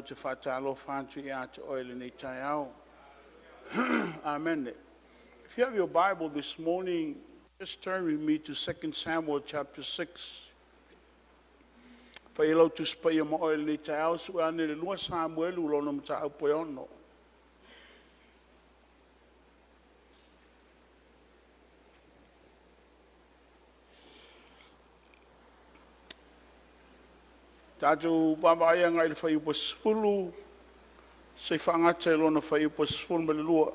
to fatalo fanti at oil in itayao. Amen. If you have your Bible this morning, just turn with me to 2 Samuel chapter 6. Failo to spay mo oil in itayao so ane lua Samuel ulono mta upoyono. Tatu babaya ngai fai pasfulu se fangate lona fai pasful malua.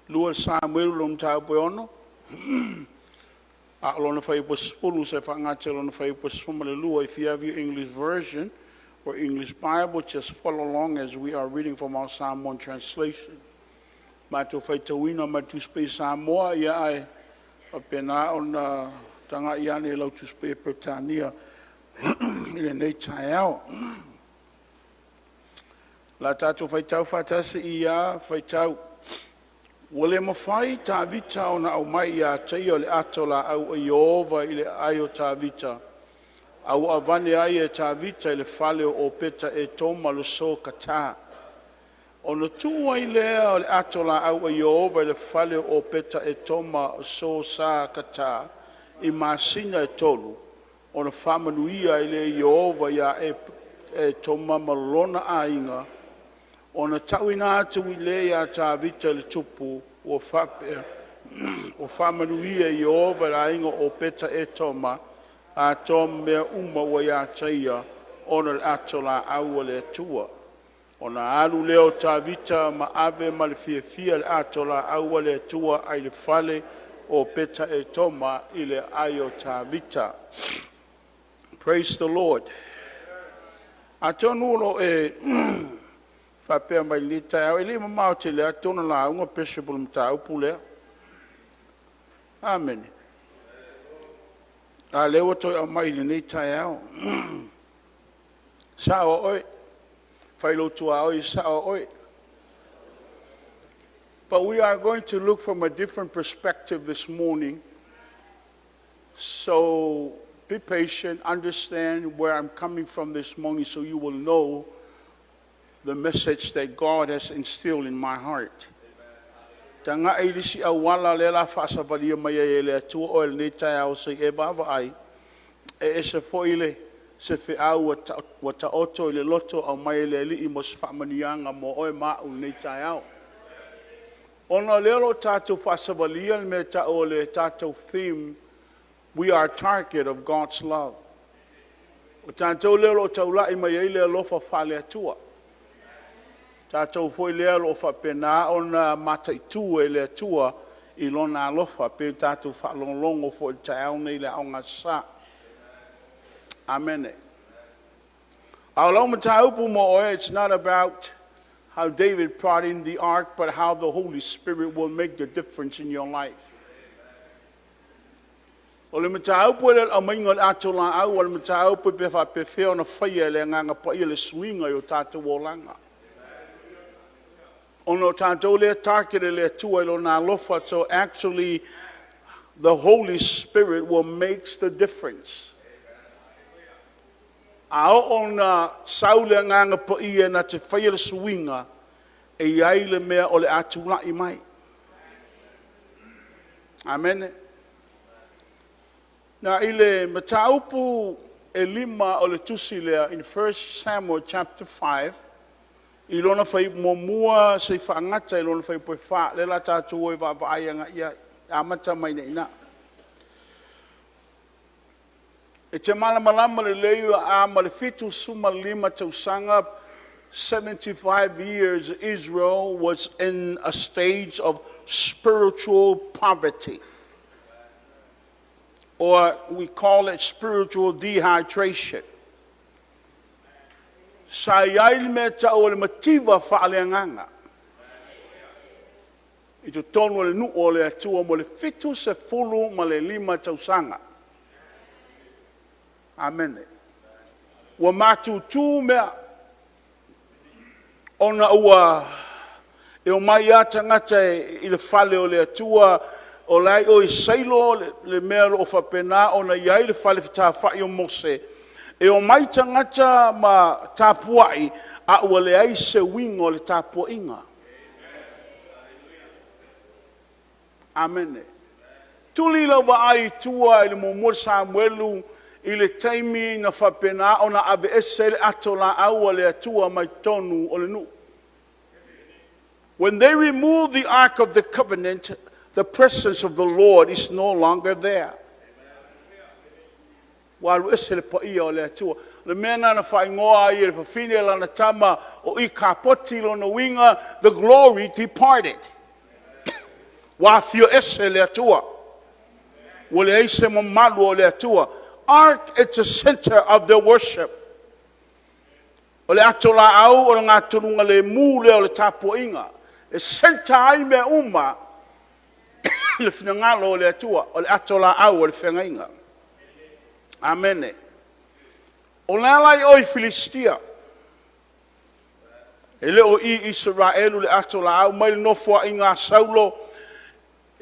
Lua Samuel lom tau pono. A lona fai pasfulu se fangate lona fai pasful malua. If you have your English version or English Bible, just follow along as we are reading from our Psalm 1 translation. Mato fai tawina matu spe Samoa ia ai apena ona tanga ia ne lau tu spe Britania ile nei taiao. La tato fai tau fatasi ia fai tau wale mafai ta vita ona au mai ia taio le atola au Iova ile ayo ta vita au avane ai ta vita ile fale o peta e toma lo so kata. Ono tua I lea o le atola au Iova le fale o peta e toma o so sa kata I masina e tolu. Ono whamanuia I le Iova ia e toma malona a inga. Ono tauina atu I lea ta vita le tupu o whapea. O whamanuia Iova la inga o peta e toma a toma mea uma wa ia taia ono le atola au le tua. Ona alu leo ta vita ma ave ma le fia le atola aua le tua ai le fale o peta e toma I le ayo ta vita. Praise the Lord. Atonu lo e whapea mai lita au ele mamau te lea tona la unga principle mta upu lea. Amen. A leo toi au mai le nei tai au. Sao oi. But we are going to look from a different perspective this morning. So be patient, understand where I'm coming from this morning so you will know the message that God has instilled in my heart. Tanga ilisi awala lela fasa valia mayele tu oil nita au se evava ai e se foile se fe au wata oto ile loto au mai le li mos famanianga mo o ma u nei tai au ona lelo tatu fasavalia me ta ole tatu theme we are target of God's love o tanto lelo taula I mai ile lo fa fale tua tatu foi lelo fa pena ona mata tu ile tua I lona lo fa pe tatu fa longo fo tai au nei le au ngasa. Amen. It's not about how David brought in the ark, but how the Holy Spirit will make the difference in your life. So actually, the Holy Spirit will make the difference. Ao ona saule nganga po ia na te whaia suinga e iai le mea o le atula I mai. Amen. Na ile mataupu e lima o le tusi lea in 1 Samuel chapter 5 I lona whai momua se whaangata I lona whai poe wha le la tātou oi wa vaayanga ia amata mai na ina. E te malamalama le leu a malefitu suma lima tausanga 75 years Israel was in a stage of spiritual poverty. Or we call it spiritual dehydration. Sa iai me ta o le mativa whaaleanganga. I tu tonu le nu o le atua mo le fitu se fulu ma le lima tausanga. Amen. Wa matu tu mea ona ua e o mai ata ngata I le fale o le atua o lai o i sailo le mea o whapena o na iai le whale whitawhai o Mose. E o mai tangata ma tāpuai a ua le ai se wingo le tāpua inga. Amen. Tuli lau wa ai tua i le momor Samuelu i le taimi na whapena o na ave ese le ato la aua le atua mai tonu o le nu. When they remove the Ark of the Covenant, the presence of the Lord is no longer there. Walu ese le paia o le atua. Le mena na whaingoa i le pawhine la na tama o i ka poti lo na winga, the glory departed. Wafio ese le atua. Wale eise mamalu o le atua. Ark, it's the center of their worship. O le ato la au o ngā turunga le mū leo le tapu inga. E center ai me uma le whingalo o le atua. O le ato la au o le whenga inga. Amene. O le alai oi Filistia. E leo i Israelu le ato la au. Mai le nofua inga Saulo.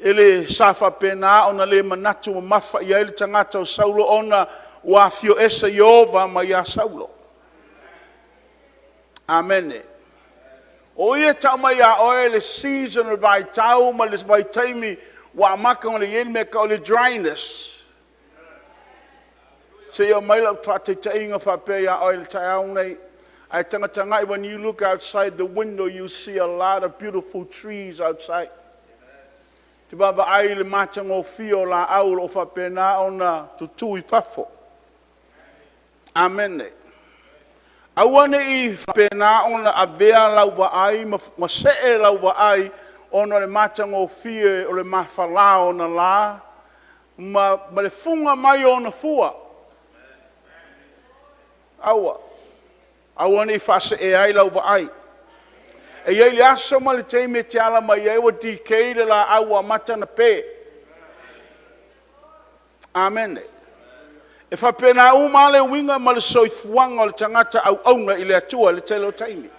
Ele safa pena ona le manatu mafa ia ele tangata o Saulo ona wa fio esa Yehova ma ia Saulo. Amen. O ia tau mai a oe le season o vai tau ma le vai taimi wa maka o le yen me ka o le dryness. Se ia mai la whate tainga whape ia oe le tau nei. Ai tangatangai, when you look outside the window you see a lot of beautiful trees outside. Te baba ai le matango fio la au o whapena o na tutu I whafo. Amen. Awane I whapena o na avea lau wa ai, ma see lau wa ai, o na le matango fio o le mawhala o na la, ma le funga mai o na fua. Awa. Awane I whase e ai lau wa ai. E iei le aso ma le teime te ala mai iei wa DK le la aua mata na pe. Amen. E whapena uma le winga ma le soifuanga o le tangata au aunga I le atua le telo taimi.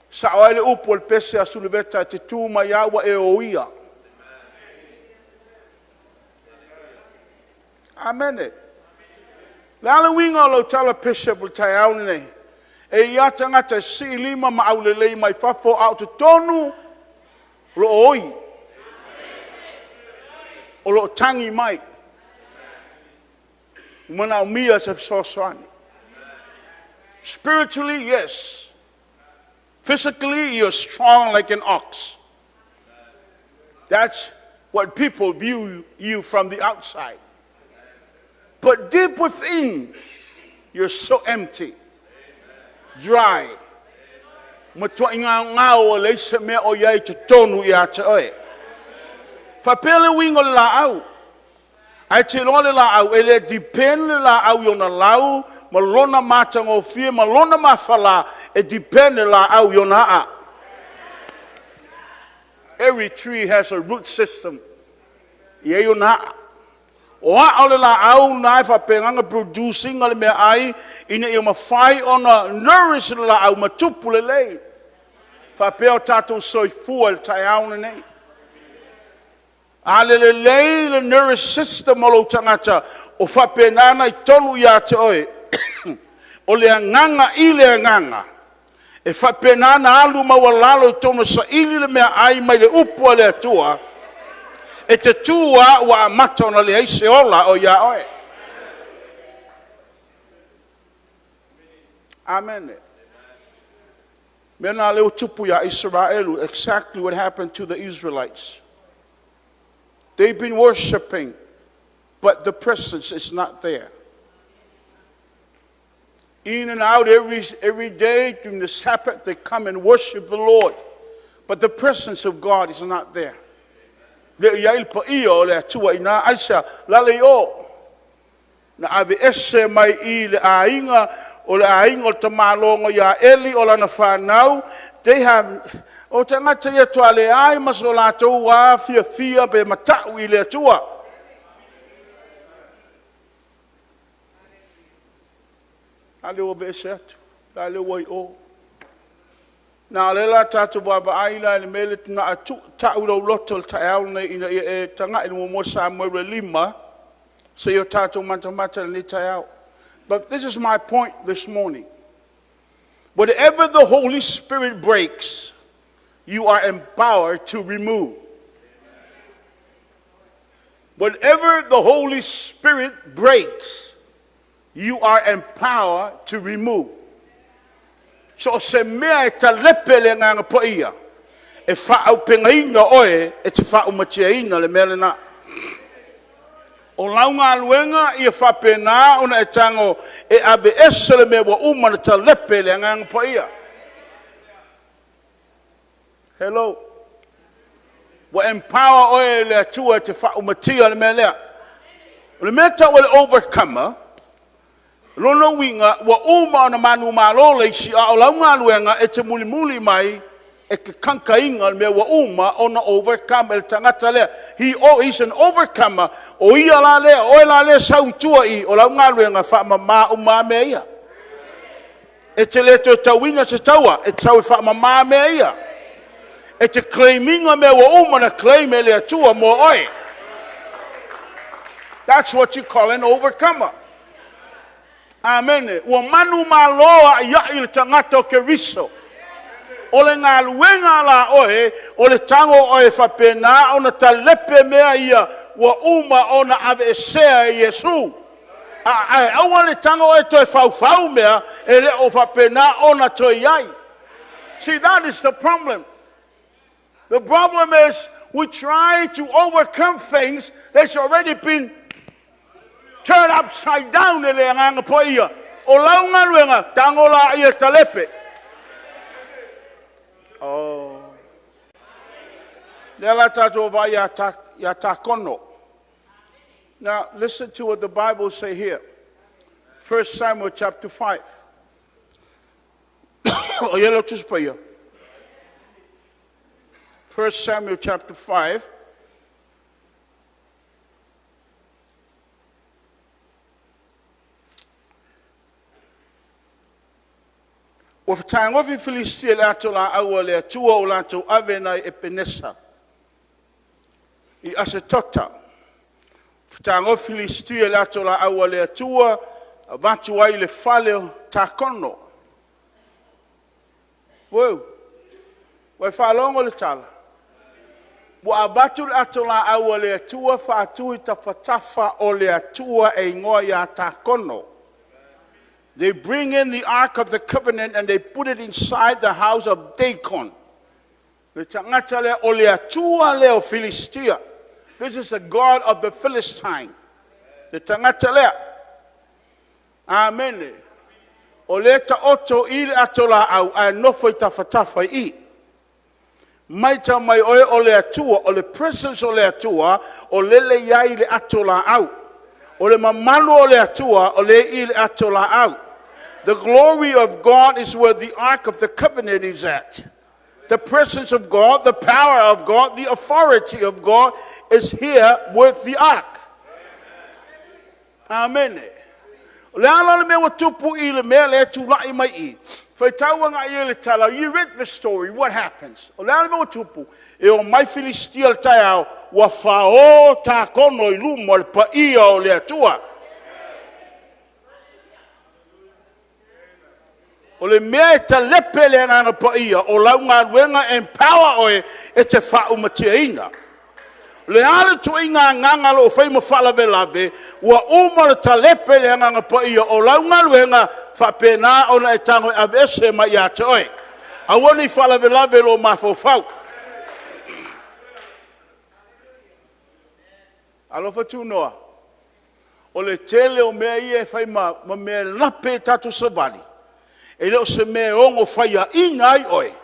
Sa oai le upo le pese a suliveta te tū mai aua e o ia. Amen. Le ala winga o lo tala pese po tai au nei. E ia tangata si lima ma au lelei mai whafo au te tonu lo oi. O lo tangi mai. Umana au mia se fsoswani. Spiritually, yes. Physically, you're strong like an ox. That's what people view you from the outside. But deep within, you're so empty. Dry. Matua inga ngao le se me o yai te tonu ia te oe. Whapele wingo la au. Ai te lole la au. Ele depende la au yona lau. Malona matango fie. Malona mafala. E depende la au yona a. Every tree has a root system. Ia yona a. O a ole la au nai whapenganga producing ale mea ai ina ia mawhai ona nourish la au matupu le lei. Whapeo tatou soifua le tai auna nei. Ale le lei le nourish system o lo tangata o whapenana I tonu ia te oe. O le anganga I le anganga. E whapenana alu mawalalo I tonu sa ili le mea ai mai le upua le atua. E te tua wa mata ona le aise ola o ia oe. Amen. Mena leo tupu ya Israelu, exactly what happened to the Israelites. They've been worshiping, but the presence is not there. In and out every day during the Sabbath, they come and worship the Lord, but the presence of God is not there. Le iail pa io le atua ina aisa lale o na ave ese mai I le ainga o le ainga o tamalongo ia Eli o lana whanau they have o te ngata ia toa le ai maso la tau wa fia pe matau I le atua ale o ve ese atu ale o Na lela tatu baba aila le mele tuna atu ta ulo loto ta auna ina e tanga ina mo Samuel lima so yo tatu mata ni ta out. But this is my point this morning. Whatever the Holy Spirit breaks, you are empowered to remove. Whatever the Holy Spirit breaks, you are empowered to remove. So se mea e ta lepele nganga po ia. E whao pengaina oe, e te whao matiaina le mele na. O launga luenga i e whapena ona e tango e ave esele me wa umana ta lepele nganga po ia. Hello. Wa empower oe le atua te whao matia le mele. Le meta wale overcomer. Lono winga wa uma ona manu malo le si a ola luenga e te muli mai e ke kankainga me wa uma ona overcome el tangata le he's an overcomer o ia la le o la le sautua I ola luenga fa mama uma me ia e te le to tawina se tawa e tau fa mama me ia e te claiminga me wa uma na claim ele atua mo oi. That's what you call an overcomer. Amen. Wa manu maloa ya il tangata ke riso. Ole ngā luenga la oe, ole tango oe whapena, ona ta lepe mea ia, wa uma ona ave Esera Yesu. Awa le tango oe toi whau mea, ele o whapena ona toi iai. See, that is the problem. The problem is, we try to overcome things that's already been turn upside down in the nganga po ia. O launga luenga, tango la ia talepe. Oh. Lela tato va ya takono. Now, listen to what the Bible say here. 1 Samuel chapter 5. O yellow tuspa 1 Samuel chapter 5. O tango fi Filistia la tola awale tua o la to avena e penesa. I asetota. Tango Filistia la tola awale tua vatu ai le fale takono. Wo. Wa falongo le tala. Wa abatu atola awale tua fa tu tafatafa o le tua e ngoya takono. They bring in the Ark of the Covenant and they put it inside the house of Dagon. This is the God of the Philistine. The tangatale. Amen. Oleta oto ili atola au anofo itafatafa I. Maita mai oe ole atua, ole presence ole atua, olele ya ili atola au. Ole mamanu ole atua, ole ili atola au. The glory of God is where the Ark of the Covenant is at. The presence of God, the power of God, the authority of God is here with the Ark. Amen. You read the story, what happens? Ole mea te lepele ngana pa ia, o launga wenga empower oe e te whau matiaina. Le ale tu inga nganga lo whai mawhala velave, ua umara te lepele ngana pa ia, o launga wenga whapena ona e tango avese ma ia te oe. A wani whala velave lo mawhau. Alofa tu noa. Ole tele o mea ia whai ma mea nape tatu savali. E leo se me ongo whaia ina ai oe.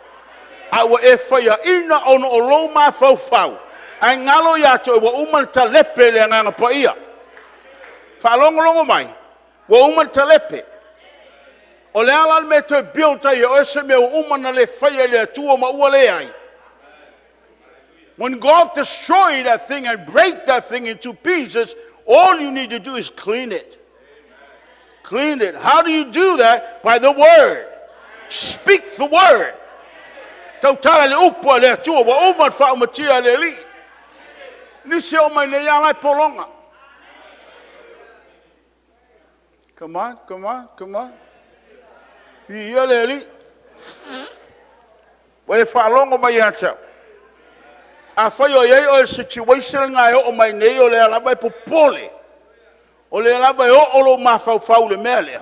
Awa e whaia ina ono o loma whau. Ai ngalo ia to wa uman ta lepe le nganga pa ia. Whalongo mai. Wa uman ta lepe. O le ala me to build ai o se me uman na le whaia le tua ma ua le ai. When God destroy that thing and break that thing into pieces, all you need to do is clean it. Clean it. How do you do that? By the word. Speak the word. Tau tala le upo le atua wa uma fa umatia le li. Ni se o mai le ia polonga. Come on, come on, come on. Ia le li. Wa e fa longo mai ata. A fai o iei o e situation ngai o mai nei o le alaba e popole. O le alaba e o lo mafau le mea lea.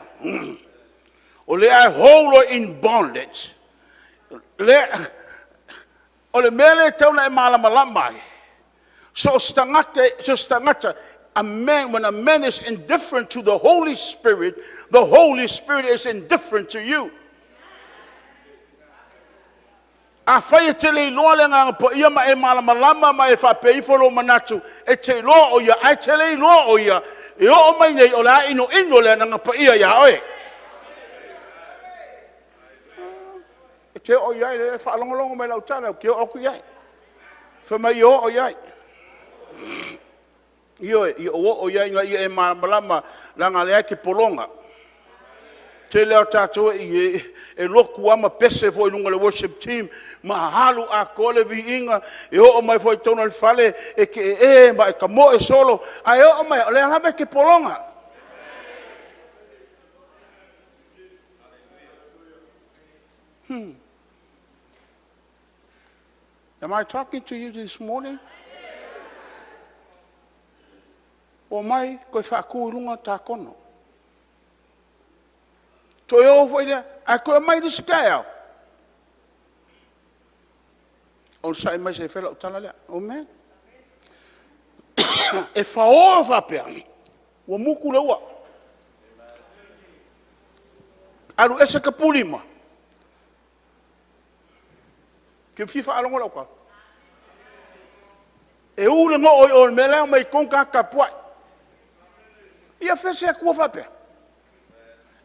O le ai holo in bondage. O le mea lea tauna e malama. So stangata, when a man is indifferent to the Holy Spirit is indifferent to you. A fai te le loa le nganga po ia ma e malama ma e whapei folo manatu. E te loa o ia, ai te le loa o ia. E o mai nei o la ino le nganga po ia ia oe. E te o iai le whaalongolongo mai lau tana, ke o oku iai. Whamai o iai. I o iai nga ia e malama langa lea ki polonga. Te leo tātua e loku ama pese fo i lunga le worship team, ma halu a kole vi inga, e o mai fo i tona le fale, e ke ma e ka mo e solo, a e o mai, le alabe ke polonga. Am I talking to you this morning? O mai, koe whaaku runga tā kono. To e o ia, a koe mai di scale. O sai mai se whela o tala lea. Amen. E whao whapea. Ua muku le ua. Aru ese ka pulima. Ke fifa alongo lau ka. E ule mo o me leo mai konka ka puai. Ia whese a kua whapea.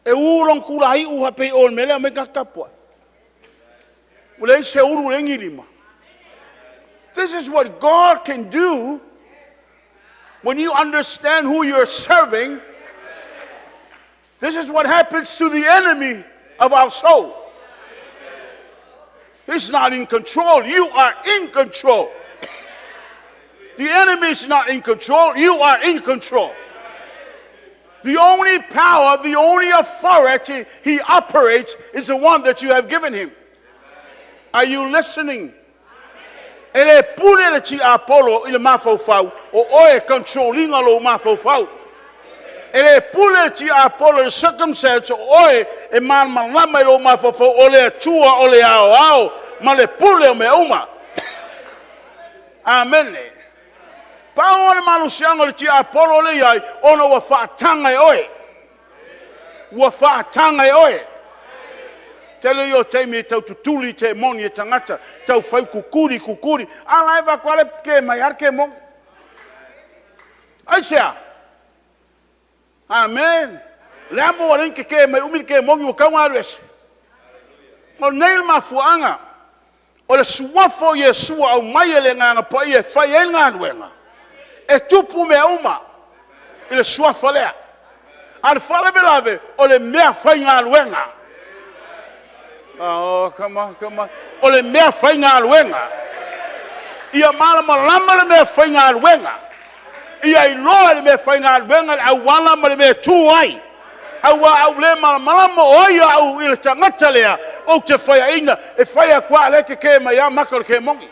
E urong kurai u hape o mele me kakapua. Ule se uru lengi lima. This is what God can do when you understand who you're serving. This is what happens to the enemy of our soul. He's not in control. You are in control. The enemy is not in control. You are in control. The only power, the only authority he operates is the one that you have given him. Are you listening? Ele pune le ti Apollo ile mafofau o oe controlling lo mafofau. Ele pune le ti Apollo the circumstance o oe e man malama lo mafofau o le tua o le ao ma le pule o me uma. Amen. Pao le malusianga le ti Apollo le iai ono wa whaatanga e oe. Wa whaatanga e oe. Tele yo te me tau tutuli te moni e tangata. Tau whai kukuri. Ala e wakwale ke mai ar ke mongi. Aisea. Amen. Le ambo wa renke ke mai umil ke mongi wa kaunga aruese. O neil mafuanga. O le suwafo Yesua au mai e le nganga pa i e whai e ngā nuenga. E tupu me uma i le suafa lea. Ar whale velave o le mea whai ngā luenga. Oh, come on. O le mea whai ngā luenga. Ia malama lama le mea whai ngā luenga. Ia i loa le mea whai ngā luenga au wala ma le mea tūai. Au le malama oia au i le tangata lea o te whai aina e whai a kua leke ke mai a maka le ke mongi.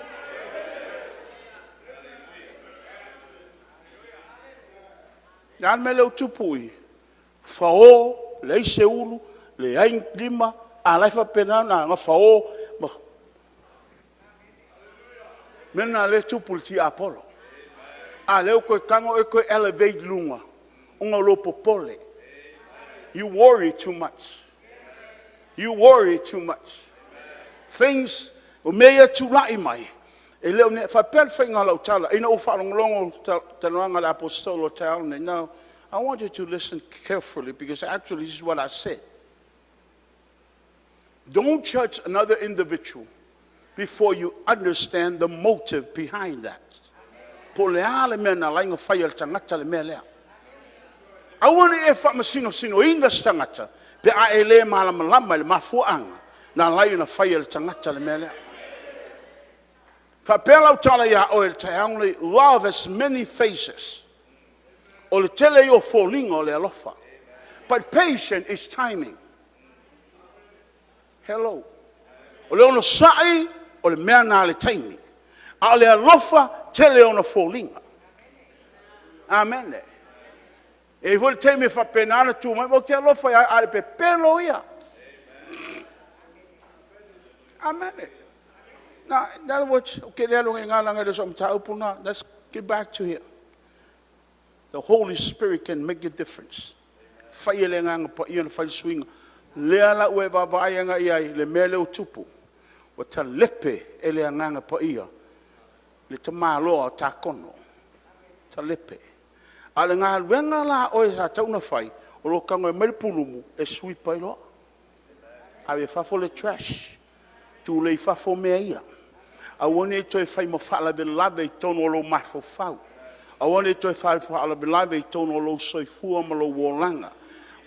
Yan me leo tupui, whao, le ise ulu, le aing lima, a laifa pena na nga whao, mena le tupu ti Apollo. A leo koe kango e koe elevate lunga, unga lo popole. You worry too much. Things, o mea tu lai mai. E leo ne whapel whainga lau tala. Ina o whalongolongo tanuanga le apostolo tala. Now, I want you to listen carefully because actually this is what I said. Don't judge another individual before you understand the motive behind that. Po lea le mea na lainga whaia le tangata le mea lea. Awane e whamasino inga tangata pe a e le malama le mafuanga na lainga whaia le tangata le mea lea. Whapela utala ia o le taonga love has many faces. O le tele o fōlinga o le alofa. But patience is timing. Hello. O le ono sai o le mea nā le taimi. A le alofa tele ona fōlinga. Amen. E vo le taimi whapenana tū mai, o te alofa ia a le pepelo ia. Amen. Now, in other words, okay, let's get back to here. The Holy Spirit can make a difference. Leala ue vavai nga ia le mele o tupu. O ta lepe ele nganga pa ia. Le ta malo ta kono. Ta lepe. Ale nga wenga la o sa tauna fai. O lo kanga mele pulumu e sweep pa ilo. Ave fafo le trash. Tu le fafo mea ia. A wone to e fai mo fala be lave tono lo mafo fau. A wone to e fai fala be lave tono lo soifua ma lo wolanga.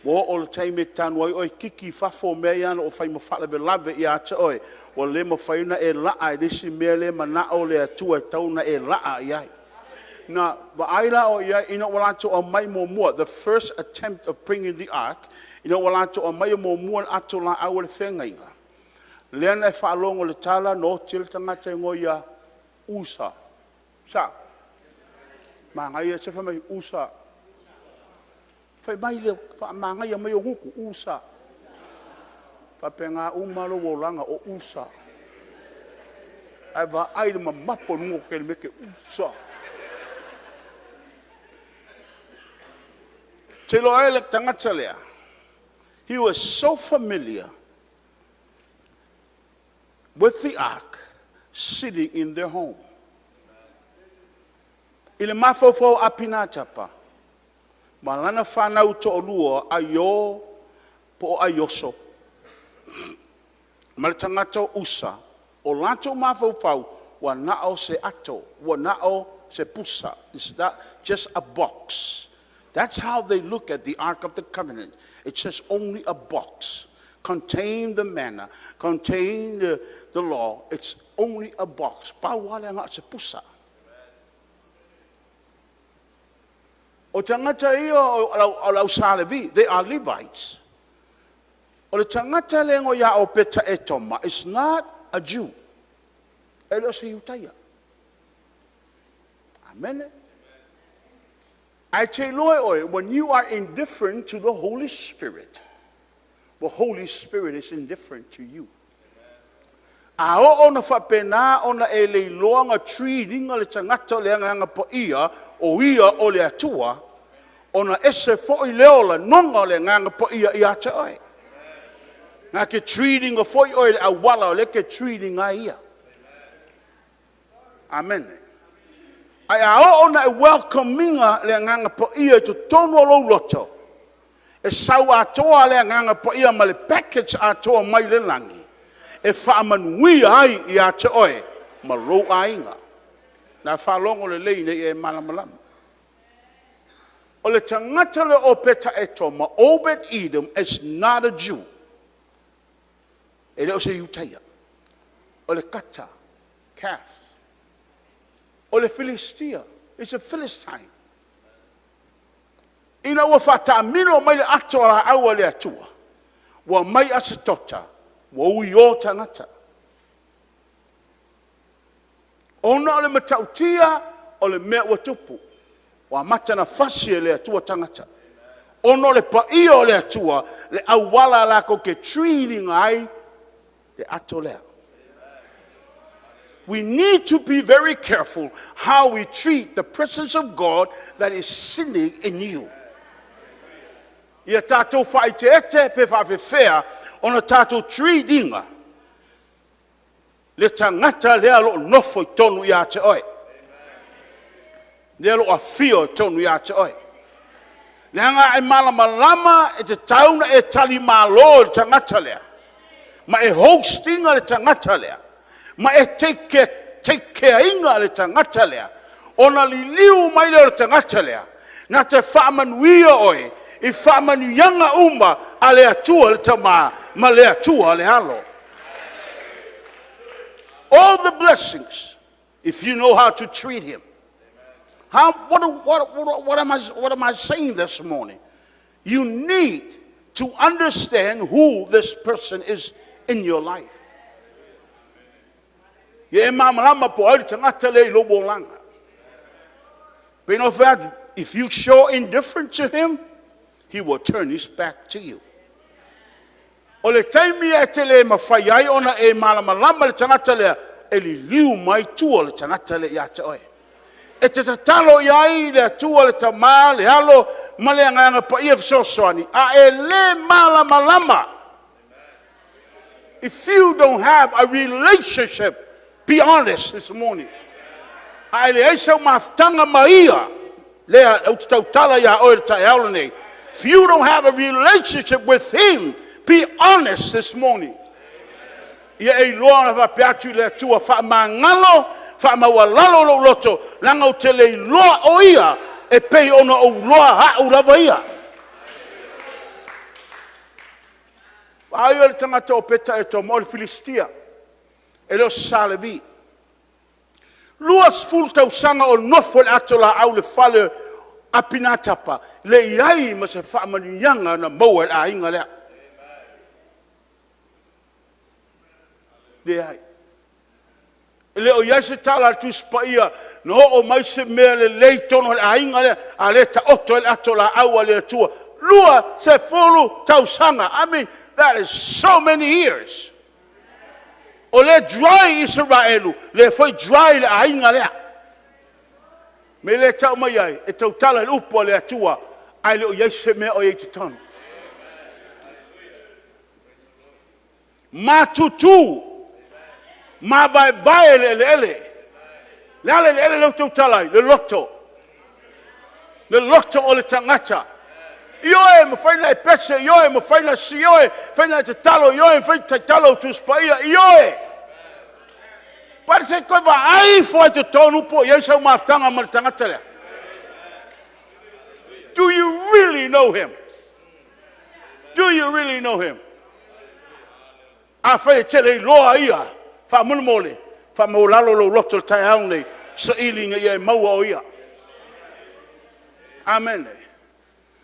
Wo o le taime tanu oi kiki fafo mea o fai mo fala be lave ia te oi. O le mo fai na e laa e disi mele ma na o le atua tau na e laa iai. Na wa aila o ia ina walato o mai mo mua. The first attempt of bringing the ark. Ina walato o mai mo mua ato la au le whengainga. Leana e whaalongo le tala no til tangata ngoia usa. Sa. Mangai e se whamai usa. Whai mai le mangai e mai o huku usa. Whapenga umaro wolanga o usa. Ai wa aile ma mapo nungo ke meke usa. Te lo ele tangata lea. He was so familiar with the ark sitting in their home. Ile mafofo apina chapa. Malana whanau to olua ayo po ayoso. Malatangata usa. O lanto mafofau wa nao se ato. Wa nao se pusa. Is that just a box? That's how they look at the Ark of the Covenant. It's just only a box. Contain the manna. Contain the law. It's only a box. Pawala nga se pusa. O tangata ia o lau salevi, they are Levites. O le tangata lengo ia o peta etoma, it's not a Jew. Elo se yutaya. Amen. I tell you, when you are indifferent to the Holy Spirit is indifferent to you. Ao ona whapena ona e le loanga treating le tangata leanga po ia o ia o le atua ona ese fo i leola nonga le nganga po ia ia te oi. Nga ke treating o fo i oi a wala o le ke treating a ia. Amen. Ai ao ona e welcominga le nganga po ia to tono lo loto. E sau atoa le nganga po ia ma le package atoa mai le langi. E whaamanui ai i a te oe, ma lo ainga. Nā whalongo le leine i e malamalama. O le tangata le o peta eto, ma Obed-Edom is not a Jew. E leo se iuteia. O le kata, calf. O le Philistia, it's a Philistine. Ina ua whatamino mai le atoa aua le atua. Wa mai asitota. Wa ui o tangata. Ona o le matautia o le mea ua tupu. Wa mata na fasi e le atua tangata. Ona o le paia o le atua le awala lako ke treating ai le ato lea. We need to be very careful how we treat the presence of God that is sitting in you. Ia tātou whaite ete pe whawewhea ona tātou treatinga. Le tangata lea lo nofo I tonu ia te oi. Lea lo a fio tonu ia te oi. Lea ngā e malamalama e te tauna e tali malo le tangata lea. Ma e hostinga le tangata lea. Ma e take care inga le tangata lea. Ona li liu mai le tangata lea. Na te whaamanuia oi. I whaamanuianga uma a le atua le tama. Ma le atua le halo. All the blessings if you know how to treat him. What am I saying this morning? You need to understand who this person is in your life. But you know that if you show indifference to him, he will turn his back to you. O le taimi e tele mawhai ai ona e malamalama le tangata lea, e li liu mai tua le tangata le ia te oe. E te tatalo iai le tua le tamā le halo ma le anganga pa ia fisosoani. A e le malamalama. If you don't have a relationship, be honest this morning. A le eisa maftanga maia lea utautala ia oe le taeaula nei. If you don't have a relationship with him, be honest this morning. Ia e loa na vapeatu le tua wha mangalo, wha mawalalo lo loto, langa o te le loa o ia, e pei ona o loa hau lava ia. Ai o le tangata o peta e to mo le Filistia, e leo Salevi. Luas ful tau sanga o nofo le ato la au le fale apinatapa, le iai ma se wha manianga na maua le a inga lea. Le o ia se tala tu spaia no o mai se mea le leitono le ainga le a le ta oto le ato la aua le tua lua se fulu tausanga. I mean, that is so many years. O le dry Israelu le foi dry le ainga le me le tau mai ai e tau tala le upo le atua ai le o ia se mea o ia te tonu matutu ma vai le le tau talai le loto o le tangata ioe mo faina e pese ioe mo faina si ioe faina te talo ioe faina te talo tu spaia ioe parse ko va ai foi te tonu po ia sa maftanga ma tangata le. Do you really know him? Do you really know him? A fai tele loa ia fa mulmole fa molalo lo loto taeaune sa ilinga ia maua o ia. Amen.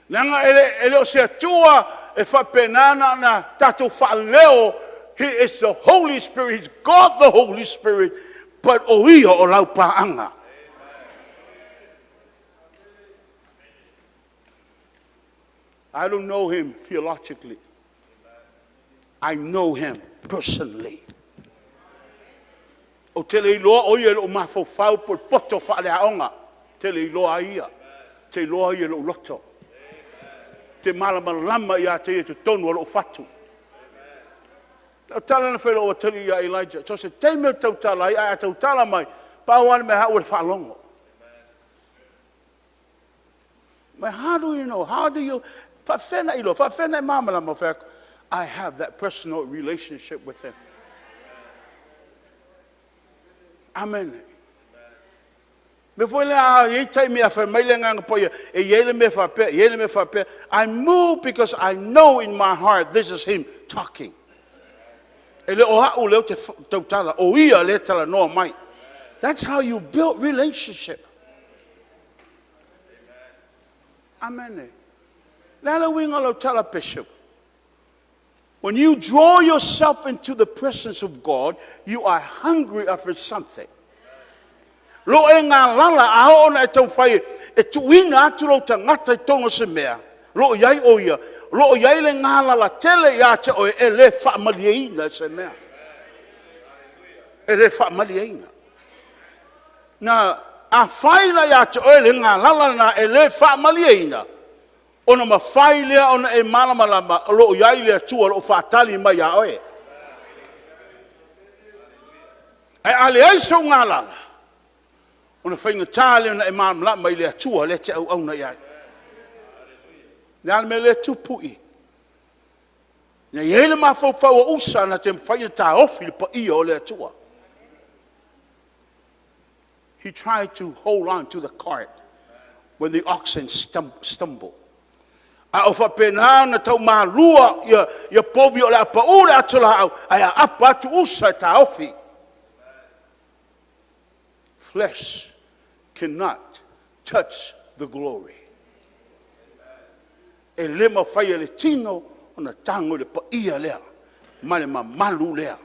Nanga ele o se tua e fa penana na tatu fa leo. He is the Holy Spirit. He's God the Holy Spirit. But o ia o lau paanga. I don't know him theologically. I know him personally. O tele iloa o ia o mafofau por poto fa le aonga. Tele iloa ia. Te iloa ia lo loto. Te malamalama ia te tonu o lo fatu. Tala na whelo o tali ia Elijah. So se te me tau tala ia tau tala mai. Pauane me hau e whalongo. But how do you know? How do you... Whawhena ilo. Whawhena e mamalama whako. I have that personal relationship with him. Amen. Before I move because I know in my heart this is him talking. That's how you build relationship. Amen. When you draw yourself into the presence of God, you are hungry for something. Lo e ngā lala aho ona e tau whai e tuina atu lo tangata I tongo se mea. Lo iai o ia. Lo iai le ngā lala tele ia te oe e le whaamaliaina se mea. E le whaamaliaina. Na a whaila ia te oe le ngā lala na e le whaamaliaina. Ona ma whai lea ona e malamalama lo iai lea tua lo whaatali mai a oe. E ale aiso ngā lala. Ona whainga tāle ona e māmla mai lea tua le te au auna iai. Nea me lea tupui. Nea iele ma whau o usa na te whainga tā ofi pa ia o lea tua. He tried to hold on to the cart when the oxen stumble. A o whapena na tau mā lua ia povi o lea pa ura atu la au. Ai a apa atu usa tā ofi. Flesh cannot touch the glory. E le mawhai le tino o na tango le paia lea, ma le mamalu lea,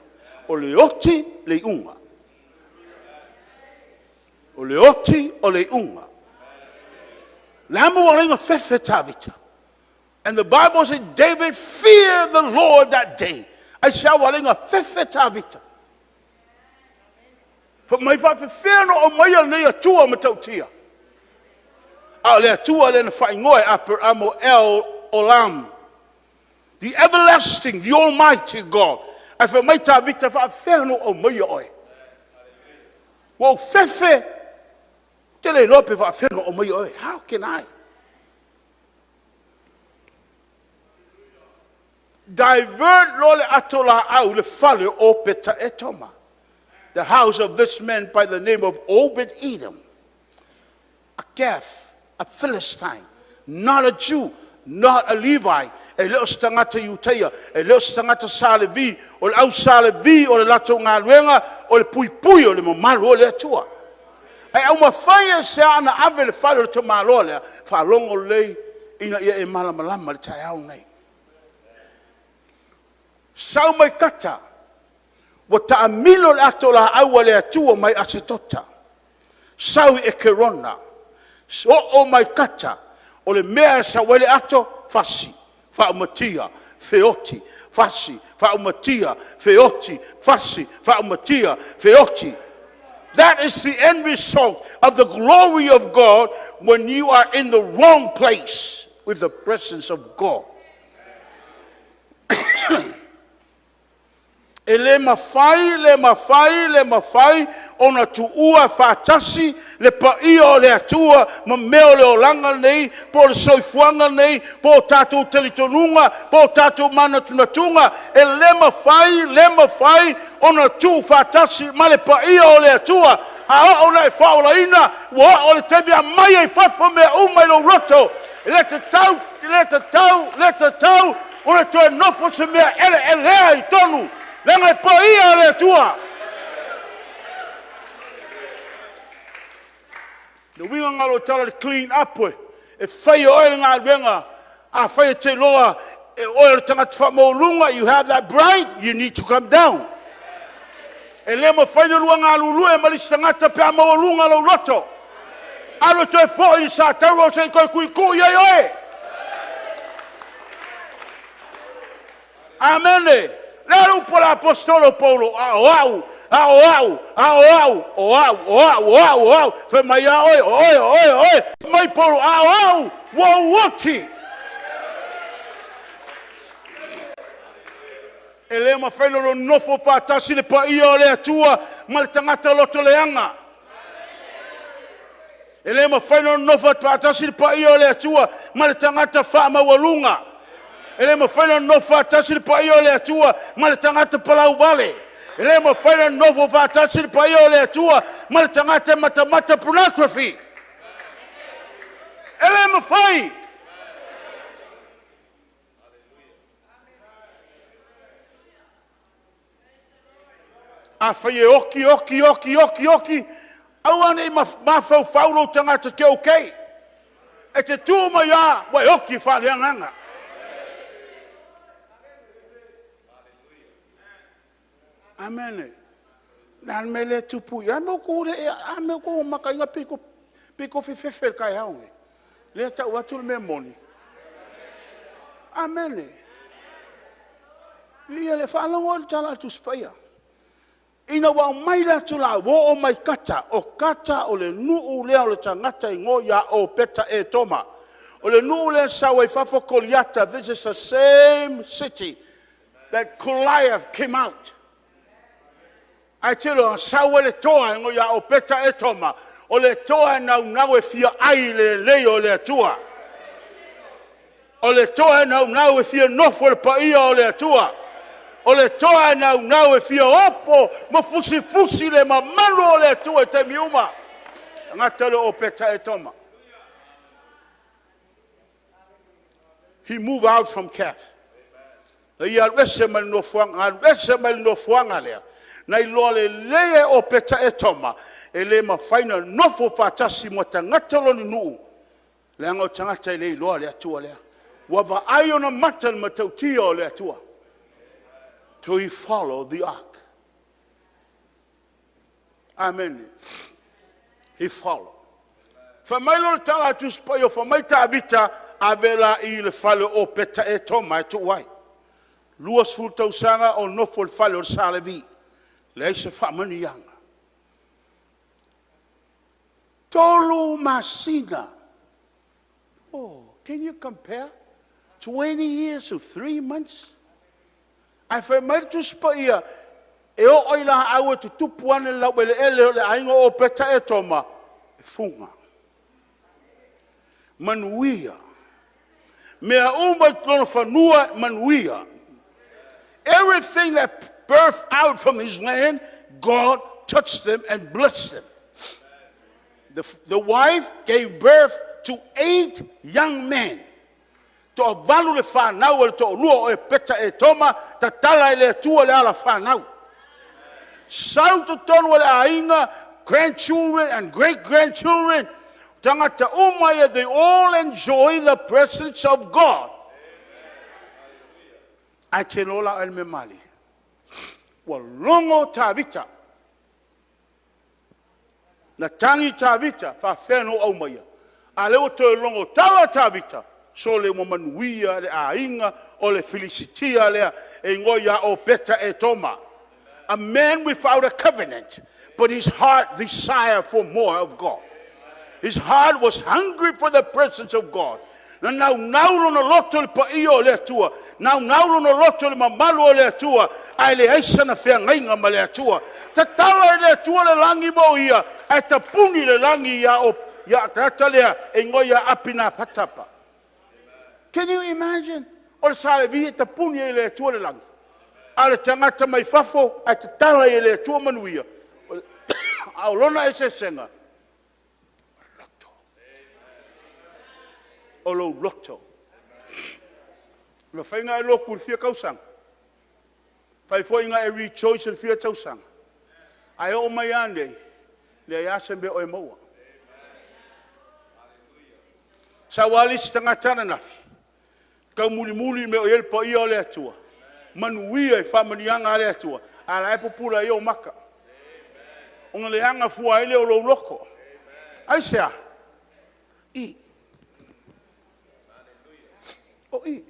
o le oti le unga. O le oti o le unga. Le hama waringa fefe tavita. And the Bible says David feared the Lord that day. I shall waringa fefe tavita. For my father fear no o mai nei atua matautia. A le atua le na whaingoe aper amo el olam. The everlasting, the almighty God. I for mai tavita fa fear no o mai oi. Wo fefe te le lope fa fear no o mai oi. How can I? Divert lole atola au le fale o peta etoma. The house of this man by the name of Obed-Edom, a Gath, a Philistine, not a Jew, not a Levi, e leo stangata Yutea, e leo stangata Salevi, o le au Salevi, o le lato ngā luenga, o le pui pui, o le mamaru o le atua. E au mawhaia se ana ave le whare o te maro lea, whalongo lei, ina ia e malamalama le tai au nei. Sau mai kata, wa ta'amilo le ato la aua le atua mai asetota. Sawi e kerona. So o mai kata. O le mea sa wele ato fasi. Fa'umatia. Feoti. Fasi. Fa'umatia. Feoti. Fasi. Fa'umatia. Feoti. That is the end result of the glory of God when you are in the wrong place with the presence of God. E le mawhai, ona tuua whātasi, le paia o le atua, ma meo le olanga nei, po le soifuanga nei, po tātou telitonunga, po tātou mana tunatunga, e le mawhai, ona tu whātasi, ma le paia o le atua, a ona e whaolaina, wa o le tebi a mai e whawha mea umai lo roto, le te tau, ona toe nofo se mea elea I tonu, lenga paia le tua. Le winga ngalo tala le clean up we. E whai oe ngā renga. A whai te loa. E oe le tangata whamolunga. You have that bright. You need to come down. E le mo whai lua ngā lulu e malisi tangata pe a maolunga lo roto. Alo te fo I sa taro se koi kui kui oe. Amen. Lero por apostolo Paulo, au, foi mai oi, mai Paulo, au, woti. Ele ma fai lo nofo fatasi le paia o le atua, ma le tangata loto leanga. Ele ma fai lo nofo fatasi le paia o le atua, ma le tangata fa mawalunga. Ele mo whaina nofu atasi le paia o le atua, ma le tangata palau vale. Ele mo whaina nofu atasi le paia o le atua, ma le tangata mata pornography. Ele mo whai. A whai e oki. Au ane mawhau whaulo tangata ke okay. E te tūma ia, wai oki whareanganga. Amen. Nan mele tupu. Ya mo ko re ame ko makainga piko fefefer kai haunge. Le ta watu me moni. Amen. Ia le fala ngol tala tu spaya. Ina wa mai la tula wo o mai kata o le nuu le o le tangata ngo ya o peta e toma. O le nuu le sawe fafo Goliata. This is the same city that Goliath came out. I tell you, sawe le toa ngo ya o peta e toma. O le toa na e fia ai le o le atua. O le toa na e fia nofo le paia o le atua. O le toa na e fia opo ma fusi le mamaru o le atua te miuma. Ngata le o peta e toma. He moved out from Kath. Ia rese mal no fuanga lea. Nai loa le lea o peta e toma. e le mawhaina nofo whātasi mo tangata loni nuu. Le anga o tangata i le iloa le atua lea. Wa vaai ona mata le matautia o le atua. To he follow the ark. Amen. He follow. Whamailo le tala atu spai o whamai tāwita a vela i le whale o peta e toma e tu wai. Luas fu tausanga o nofo le whale o Salevi. Le aise whamani yanga. Tolu masina. Oh, can you compare 20 years of 3 months? Ai whamai tu spai a e o oila aue tu tupuane lau ele ele le ainga o peta e toma e funga. Manuia. Mea umba tono whanua manuia. Everything that birthed out from his land, God touched them and blessed them. The wife gave birth to 8 young men. To avalu le whanau le to lua o e peta e toma, ta tala le tua le ala whanau. Sau to tonu le ainga, grandchildren and great-grandchildren, tangata umaya, they all enjoy the presence of God. Ai te lola el me mali. Wa longo tavita. Na tangi tavita, fa wheno au maya. A leo te longo tala tavita. So le mo manuia, le ainga, o le felicitia lea, e ngoia o peta e toma. A man without a covenant, but his heart desired for more of God. His heart was hungry for the presence of God. Na naulo no loto le paio le atua. Naulo no loto le mamalu le atua. Ai le aisa na whengainga ma le atua. Ta tala le atua le langi mo ia. Ai ta puni le langi ia o ia tata lea e ngoia apina patapa. Can you imagine? O le Salevi e ta puni le atua le langi. Ale tangata mai fafo ai ta tala le atua manuia. Au lona e se senga. O lo loto. Ma whainga e loku le fia kausang. Whai whainga e rejoice le fia tausang. Ai o mai ane, le asembe o e maua. Sa wali si tangatana nafi. Kau muli me o yelpa ia o le atua. Manuia e whamanianga le atua. Ala e popula i o maka. Onga le hanga fua ele o lo loko. Ai sea. I. O i.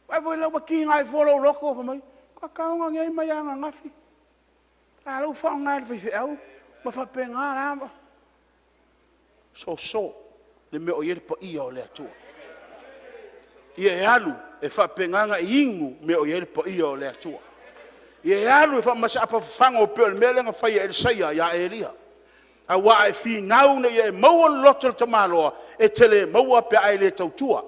Vai voi lau ki ngai folo loko fa mai. Ka kaunga ngai mai anga ngafi. A lo fa ngai fi au. Ma fa penga la. So le me o yele pa ia o le atua. Ia e alu e fa penganga ingu me o yele pa ia o le atua. Ia e alu e fa masa apa fanga o pe le melenga fa ia Elia ya Elia. A wa e fi ngau na ia e maua loto te maloa e tele maua pe ai le tautua.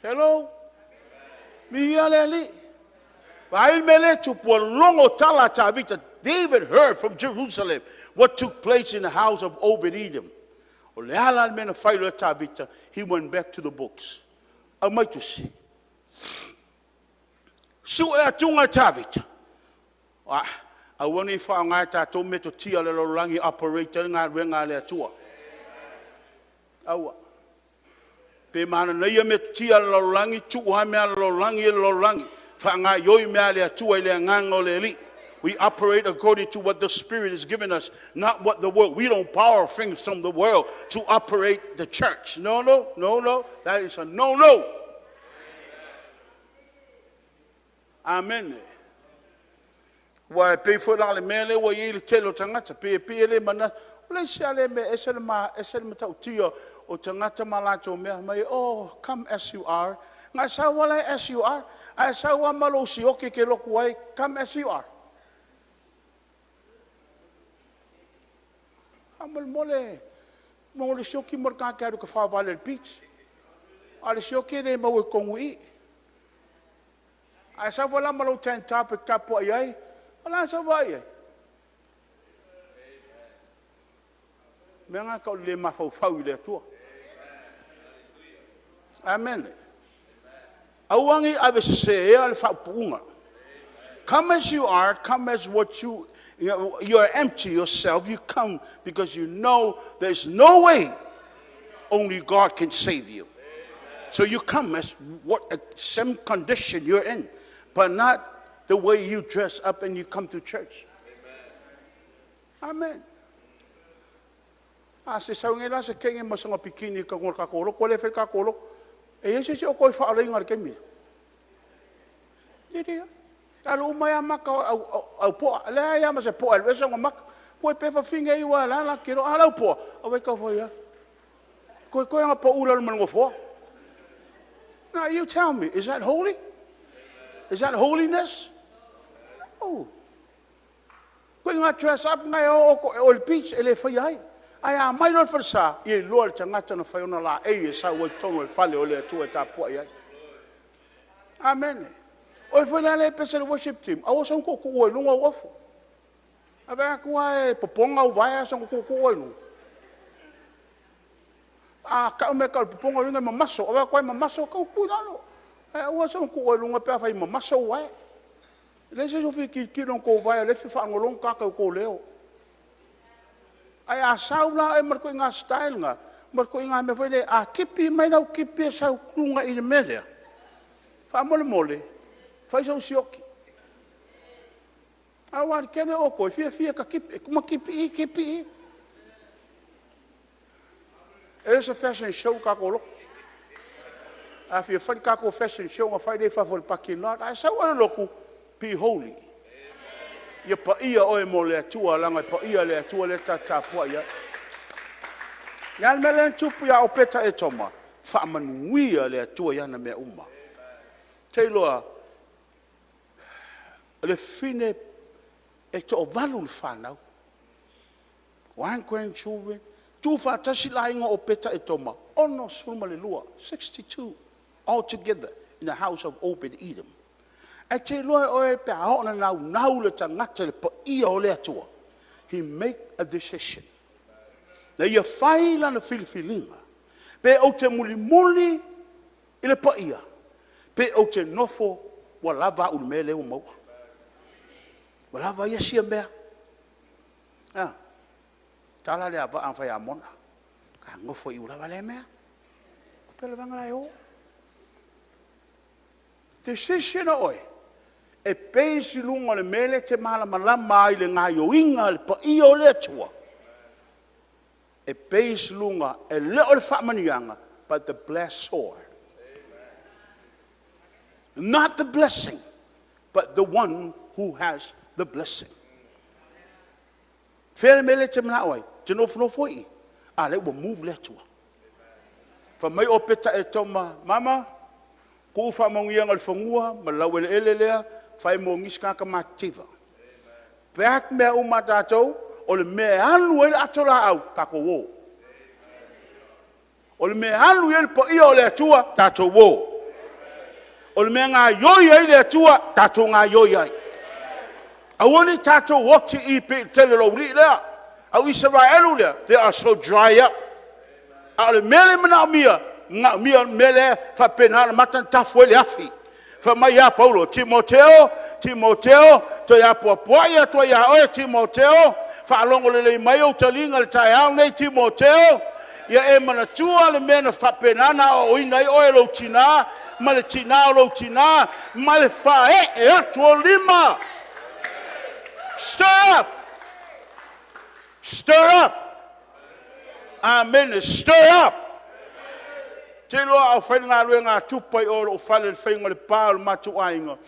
Hello? Mi ia le li. Vai mele tu po longo tala tavita. David heard from Jerusalem what took place in the house of Obed-Edom. O le ala mena whailo tavita, he went back to the books. Au mai tu si. Su e atunga tavita. A wani wha ngai tātou me to tia le lorangi operator ngā renga le atua. Aua. Pe mana neia me to tia le lorangi, tuua mea le lorangi. Wha ngā yoi mea le atua i le ngango le li. We operate according to what the Spirit has given us, not what the world. We don't borrow things from the world to operate the church. No. That is a no. Amen. Wa pe fo la le mele wa i le telo tangata pe le mana le sale me esel ma tau tio o tangata malato me mai come as you are nga sa wala as you are ai sa wa malo si oke ke lo kuai come as you are amal mole shoki mor ka ka ko fa vale beach ale shoki de mo ko ngui ai sa wala malo ten topic kapo ai ala sa vai menga ka le mafau le tua amen awangi ave se e al fa punga Come as you are, come as what you're empty yourself. You come because you know there's no way only God can save you. So you come as same condition you're in, but not the way you dress up and you come to church. Amen. Se saungela se kenge masanga pikini ka ngor ka kolo ko le fe ka kolo e se o ko fa ala ngar ke mi dia talo mai maka au po la ya ma se po al veso mak ko pe fa finga i wala la kiro ala po o vai ka fo ya ko nga po ula man ngo fo. Now you tell me, is that holy? Is that holiness? No. Ko nga dress up ngai o beach ele fa yai. Ai mai no for sa e Lord tangata no fa ona la e sa wo tono fale o le tu ta po ya. Amen. O foi lá le pesa worship team. A wo ko o lu ngo ofo. Aba ko ai poponga o vai sa ko o lu. Ka me ka poponga lu ma maso. Aba ko ma maso ka pu lalo. O sa ko o lu nga pa fa ma maso wa. Le se so fi ki non ko vai le fa ngolong ka ko leo. Ai saula e marko nga style nga marko nga me foi le kipi mai na kipi sa kunga i media fa mole faz o sioki awan kene o ko fia ka kipi kuma kipi ese fashion show ka ko lo fia fa ka ko fashion show nga fa de fa vol pakinot ai sa wa lo ku be holy. Ia pa ia oe mo le atua langa, pa ia le atua le tatapua ia. Ia me le tupu ia o peta e toma, wha manuia le atua ia na mea uma. Te loa, le fine e to o valu le whanau. One grandchildren, tu whatasi la inga o peta e toma, ono suma le lua, 62 altogether in the house of Obed-Edom. E te loe oe pe haona nau le tangata le pa ia o le atua. He make a decision. Na ia whai lana filifilinga. Pe o te muli i le pa ia. Pe o te nofo wa lava unu me leo mau. Wa lava ia sia mea. Tala le ava an whai amona. Ka ngofo i ulawa le mea. Pele vanga lai o. Decision oe. E peisi lunga le mele te malama i le ngai o inga le pa i o le atua. E peisi lunga e leo le whamanianga, but the blessor. Not the blessing, but the one who has the blessing. Fere mele te manawai, te nofo i, a le ua move le atua. Fa mai o peta e toma, mama, ko whamangianga le whangua, ma lau ele lea, fai mo ngiska ka mativa. Peak mea uma tātou, o le mea anu ele atola au, kako wo. O le mea anu ele po ia o le atua, tātou wo. O le mea ngā yoi ai le atua, tātou ngā yoi ai. Awoni tātou woti i pe tele lo li lea. Au Israelu lea, they are so dry up. A le mele mana mia, ngā mia mele fa penana matan tafu ele afi. Fa mai ya Paulo, Timoteo, to ya poa ia to ya o Timoteo, fa longo le mai o talinga le tai au nei Timoteo, ia e mana tua le mena fa penana o ina o lo tina, ma le tina o lo tina, ma le fa e atu lima. Stir up. Stir up. Amen. Stir up. Te loa au whainga alue ngā tupai o whale le whainga le pā o matu ainga.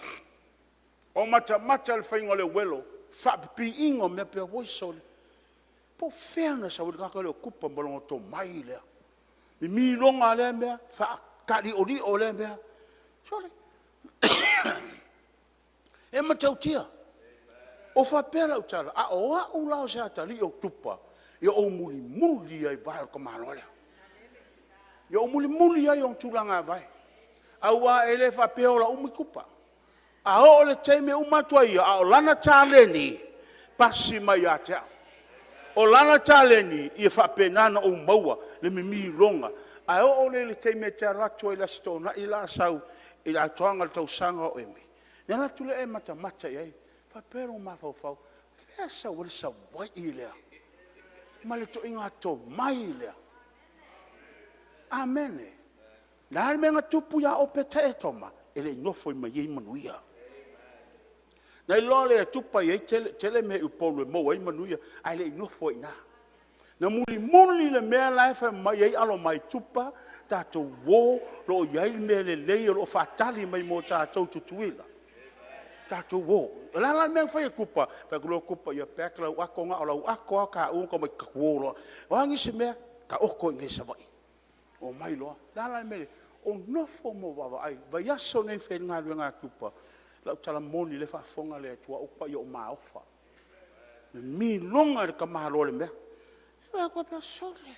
O mata le whainga le welo. Whapipi ingo mea pia woisole. Po wheana sa wadi kaka leo kupa malongo tō mai lea. Mi longa lea mea. Whaakari o lea mea. Sole. E matau tia. O whapera utala. A oa ulao se atali o tupa. Ia o muli ai vai o kamalo lea. Yo muli ai on tulanga vai. Aua ele fa peola umikupa. A o le teime umatua ia a o lana taleni pasi mai atea. O lana taleni ia fa penana o maua le mimi longa. A o le teime te ratua i la stona i la sau i la toanga tau sanga o emi. Nela tule e mata ai. Fa pero ma fau. Fesa wale sa wai ilea. Male to inga to mai ilea. Amen. Na menga tupu ya opeta e toma. Ele nofo i mai manuia. Na ilole e tupa i tele me upolu mo i manuia. Ele nofo i na. Na muli le mea laifa mai ei alo mai tupa. Tato wo lo iai me le lei lo fatali mai mo tato tutuila. Tato wo. La mea fai kupa. Fai kulo kupa ia pekla wako nga o wako ka unko mai kakuolo. Wangi se mea ka oko inge savai. O mai loa. La mea o nofo mo wawa ai. Vai aso nei fai ngā luenga kupa. Lau tala moni le whafonga le tua upa i o maofa. Mi longa le ka mahalo le mea. Ea kwa pia sole.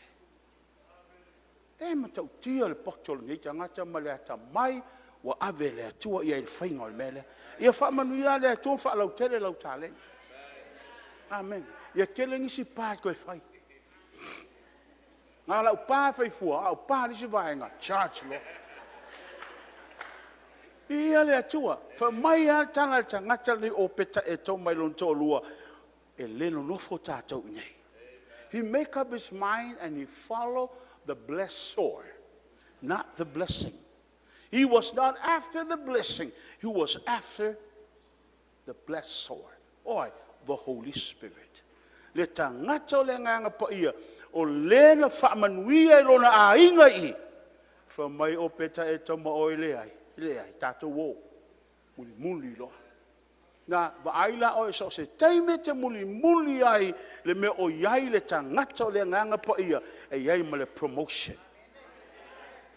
E matau tia le poktolo nei tangata ma le ata mai wa ave le atua ia il whainga o le mele. Ia whaamanuia le atua wha lau tele lau tale. Amen. Ia tele ngisi pā koe whai. Ngā lau pā whai fua, au pā risi vaenga, charge lo. Ia le atua, wha mai a tana le tangata le o peta e tau mai lon tō lua, e leno nofo tātou nei. He make up his mind and he follow the blessor, not the blessing. He was not after the blessing. He was after the blessor. Oi, the Holy Spirit. Le tangata le nganga pa ia, o lena whaamanuia lona a inga i, wha mai o peta e tama o le ai, tātou wō, muli loa. Na waaila o so se taime te muli ai le me o iai le tangata o le nganga pa ia e iai ma le promotion.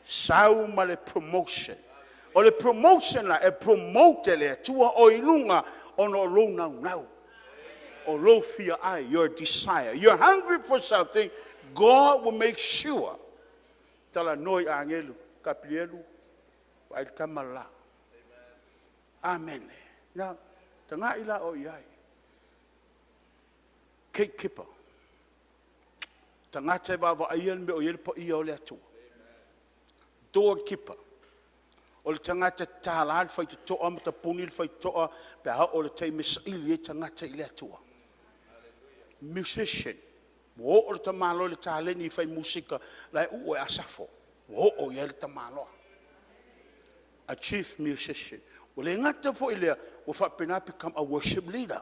Sau ma le promotion. O le promotion la e promote le tua o ilunga ono lo nau. O lo fia ai, your desire. You're hungry for something, God will make sure. Tala noi angelu, kapielu, wa il kamala. Amen. Now, tanga ila o iai. Gatekeeper. Tanga te bava aiel me o iel po ia o le atua. Doorkeeper. O le tangata tālal whai te toa ma ta punil whai toa pe ha o le tei misaili e tangata i le atua. Musician. Wo o le tamalo le tāleni whai musika lai u e asafo. Wo o ia le tamalo. A chief musician. O le ngata fo ilea, o whapena become a worship leader.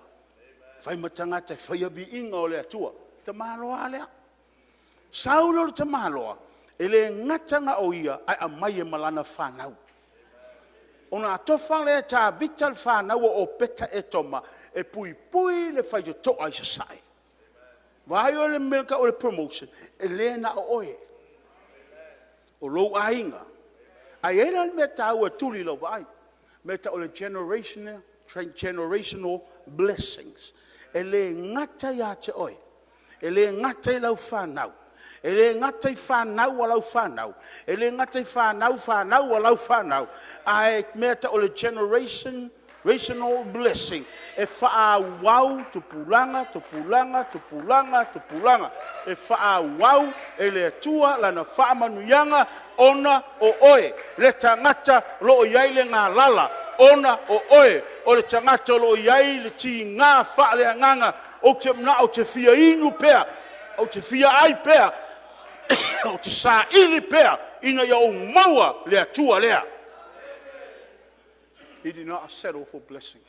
Whai matangata, whai avi inga o le atua. Tamaloa lea. Saulo le tamaloa, e le ngatanga o ia, ai a mai e malana whanau. Ona atofa lea tā vital whanau o peta e toma, e pui le whai te toa i sa sai. Vai o le melka o le promotion, e le na o oe. O lou a inga. Ai e le me tā ua tuli lau vai. Meta o le generational blessings. E le ngata ia te oe. E le ngata i lau whanau. E le ngata i whanau a lau whanau. E le ngata i whanau a lau whanau. Ai meta o le generational blessing. E wha wau tupulanga. E wha wau e le atua lana wha manuyanga ona o oe. Le tangata lo iai le ngā lala. Ona o oe. O le tangata lo iai le ti ngā wha le anganga. O te mna o te fia inu pea. O te fia ai pea. O te sa ili pea. Ina ia o maua le atua lea. He did not settle for blessing.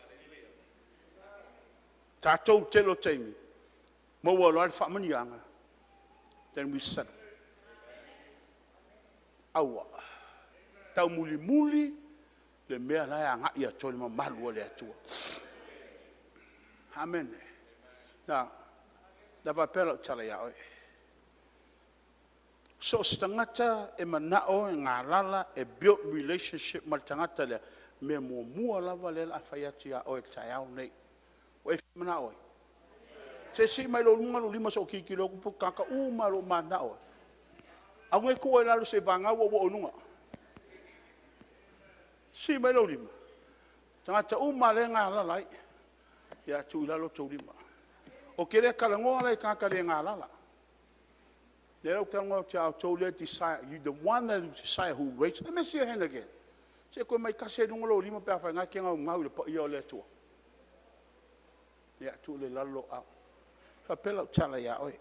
Tātou telo teimi. Maua loa le whamanianga. Then we settle. Aua. Tau muli le mea lai a ngai a tole ma malua le atua. Amen. Now, dawa pela tala ia oe. So stangata e manao e ngā lala e build relationship ma tangata lea. Me mua lava le la whaiati a oe tai au nei. O e whimana oe. Se si mai lo lunga lo lima so ki lo kupu kaka uma lo mana oe. Au ngai kua lalo se vanga wo o lunga. Si mai lo lima. Tangata uma le ngā lalai. Ia tu lalo tau lima. O kere kalangoa le kaka le ngā lala. Le rau kalangoa te au tau le desire. You the one that desire who waits. Let me see your hand again. Se koe mai kase nunga lo lima pe awhai ngā kenga ngau le pa ia o le atua. Ia tu le lalo au. Whapela utala ia oi.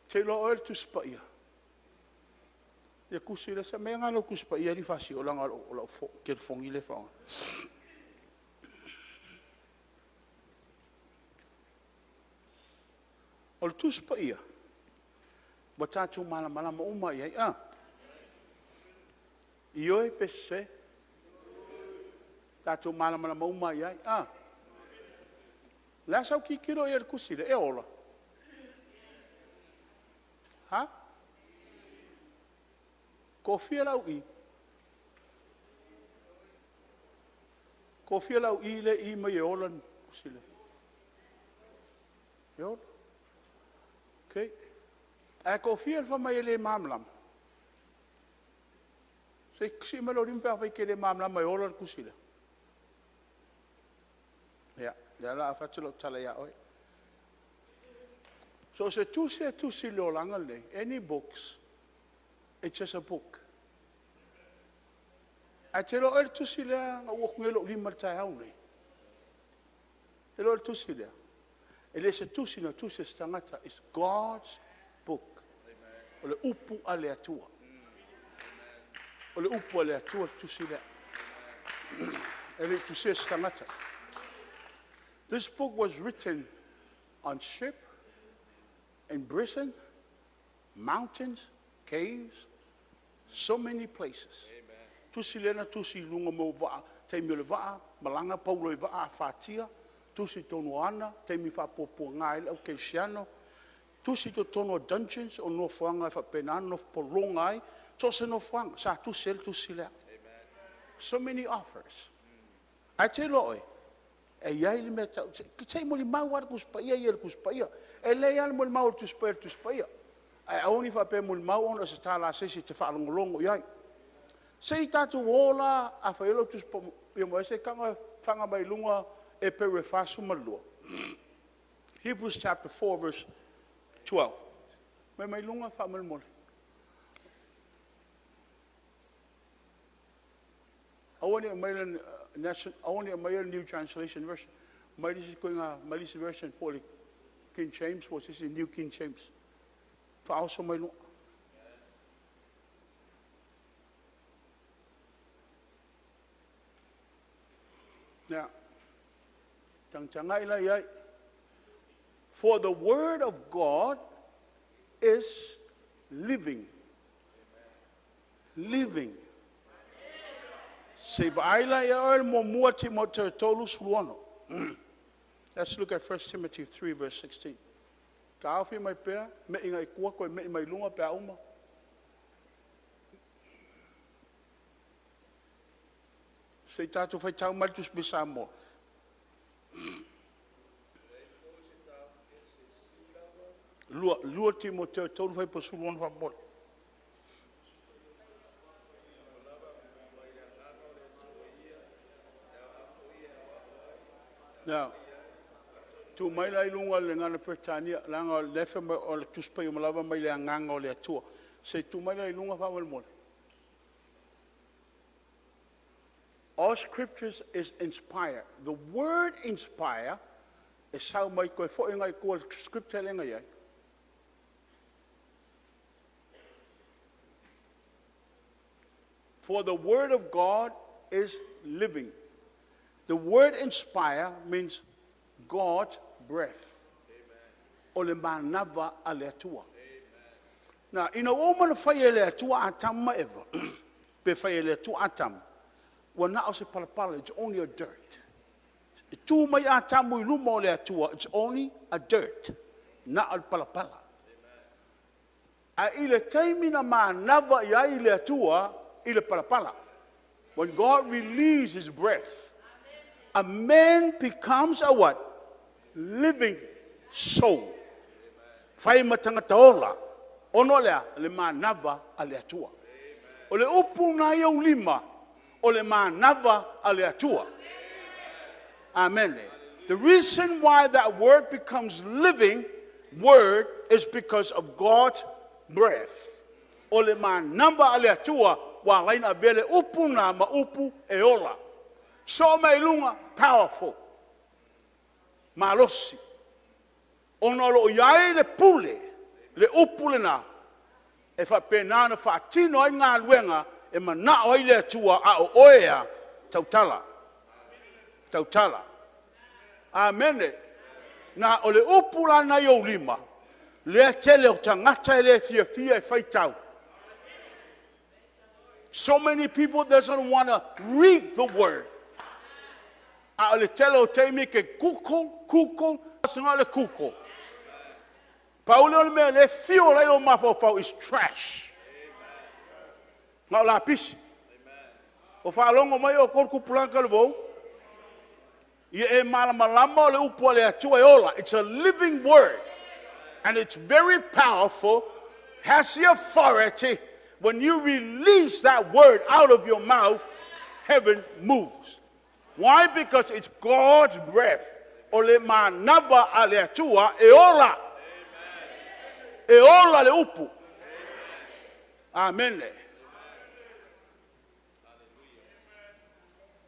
Te lo oe tu spa ia. Ia kusi le sa mea ngalo kuspa ia li fasi o langa o la ke fongi le whanga. O le tu spa ia. Wa tātou mana mana ma uma ia ia. Ioe pese. Tātou mana mana ma uma ia ia. Lea sau ki kiro ia le kusi le e ola. Ha? Ko fia lau i. Ko fia lau i le i mai e ola kusile. E ola. Okay. E ko fia le mai e le mamlam. Se si me lo rimpe awhai ke le mamlam mai ola kusile. Ya, ya la afatelo tala ya oi. So se tusi le olanga le, any books, it's just a book. A te lo el tusi le, nga uok ngelo lima tai hau nei. Te lo el tusi le. E le se tusi na tusi stangata, is God's book. O le upu a le atua. O le upu a le atua tusi le. E le tusi stangata. This book was written on ship, in prison, mountains, caves, so many places. Tusi lena tusi lunga mo waa, teimi le waa, malanga paulo i waa fatia, tusi tonu ana, teimi fa popo ngai au keisiano, tusi to tono dungeons o no fuanga fa penano no polongai, so se no fuanga, sa tusi lea. So many offers. I te loi, e iai le mea tau, ki tei mo li mau ar kuspaia, ia le kuspaia, e le iai mo li mau tuspaia. E aoni fa pe mo li mau ona se tala sesi te whaalongolongo iai. Se i tātou ola a whaelo tuspa, ia mo e se kanga whanga mai lunga e pewe whasu malua. Hebrews chapter 4 verse 12. Mai lunga whamalmole. Aoni a mai New Translation Version. Mai disi koe ngā malisi version poli King James, was this New King James. Whaoso mai lunga. Now, tangtanga ila iai. For the word of God is living. Living. Se vaila ia oe mo mua Timote tolus luono. Let's look at 1 Timothy 3 verse 16. Ka awhi mai pea, me inga I kua koe me mai lunga pea uma. Se tātou whai tau maritus bisa mo. Lua Timote tolu whai pasu luono wha mo. Now, tu mai lai lunga le ngana Britania, langa lefe o le tuspa i malawa mai le anganga o le atua. Se tu mai lai lunga whawal mole. All scriptures is inspired. The word inspire is sao mai koe fo ingai kua scripture lenga iai. For the word of God is living. The word inspire means God's breath. O le manava a le atua. Now, ina o mana whai e le atua atam ma eva. Pe whai e le atua atam. Wa na o se palapala, it's only a dirt. Tu mai atam i luma o le atua, it's only a dirt. Na al palapala. A ile taimina manava i ai le atua, i le palapala. When God releases his breath, a man becomes a what? Living soul. Fai matangata ola. Ono lea le manava a le atua. O le upu na iau lima. O le manava a le atua. Amen. The reason why that word becomes living word is because of God's breath. O le manava a le atua wa laina vele upu na ma upu e ola. So mai lunga, powerful. Malosi. Ono lo iai le pule, le upu le na. E fa penana fa tino ai ngā luenga, e mana oi le tua a o oea tautala. Tautala. Amene. Na o le upu la na iau lima. Le tele o tangata e le fia fia e faitau. So many people doesn't want to read the word. A le tele o teimi ke kuko, singa le kuko. Paule o le mea le fio le o mafofau is trash. Ngā o la pisi. O whaalongo mai o korku pulanka le vau. Ia e malamalama o le upu le atua e ola. It's a living word. And it's very powerful. Has the authority. When you release that word out of your mouth, heaven moves. Why? Because it's God's breath. Ole manaba ale atua e ola. E ola le upu. Amen.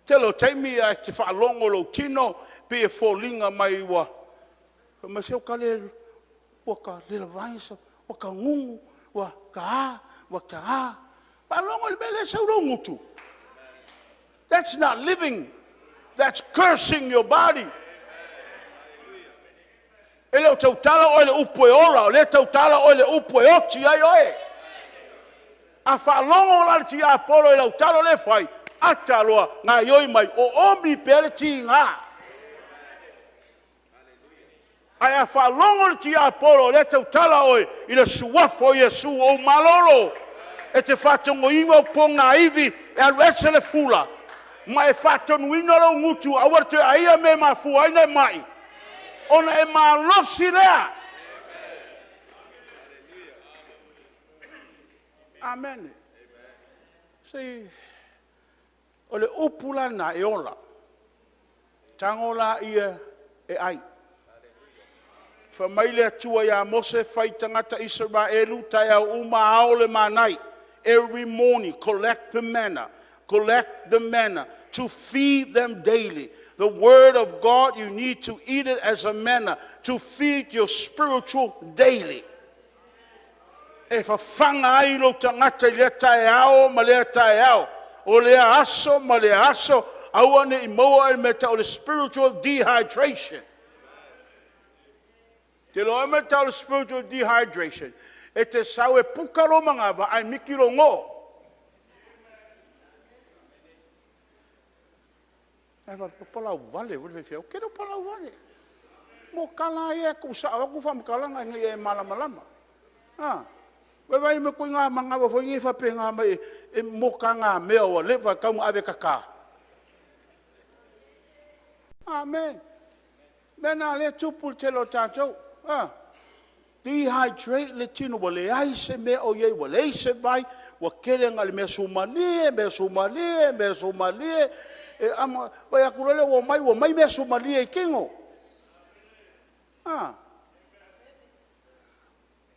Telo teimi a te whaalongo lo tino pe e fōlinga mai wa. Ma seo ka le waka le vaisa, waka ngungu, waka waka. Whalongo le mele saurongo tu. That's not living. That's cursing your body. Ele o tautala o le upu e ora, o le tautala o le upu e oti ai oe. A whalongo la ti a polo e lautalo le whai, ataloa ngā ioi mai, o omi pere ti ngā. Ai a whalongo le ti a polo le tautala oe, i le suafo Yesu o malolo. E te whatongo iwa o po ngā iwi, e aru ese le fula. Ma e whatonu ino lau ngutu, awar te aia me ma fuaina mai. Ona e malosi lea. Amen. See, o le upula na e ola. Tangola ia e ai. Whamaile atua ia Mose whai tangata Israelu tai au uma aole manai. Every morning, collect the manna to feed them daily. The word of God, you need to eat it as a manna to feed your spiritual daily. E whawhanga ai lo tangata lea tae ao, ma lea tae ao. O lea aso, ma lea aso, awane I moa e meta o le spiritual dehydration. Te loa meta o le spiritual dehydration. E te sau e pukaro mangava ai mikiro ngō. Ai va palau vale, vole fe o kero palau vale. Mo kala e ku sa ku fam kala nga e malama. Ah. Vai me ku nga manga vo ngi fa pe nga mai e mo kanga me o le va ka mo ave kaka. Amen. Mena le tupul telo tato. Ah. Dehydrate le tino wale ai se me o ye wale se vai wa kere nga le me sumali e ama vai akulele wo mai me sumali e kingo. Ah.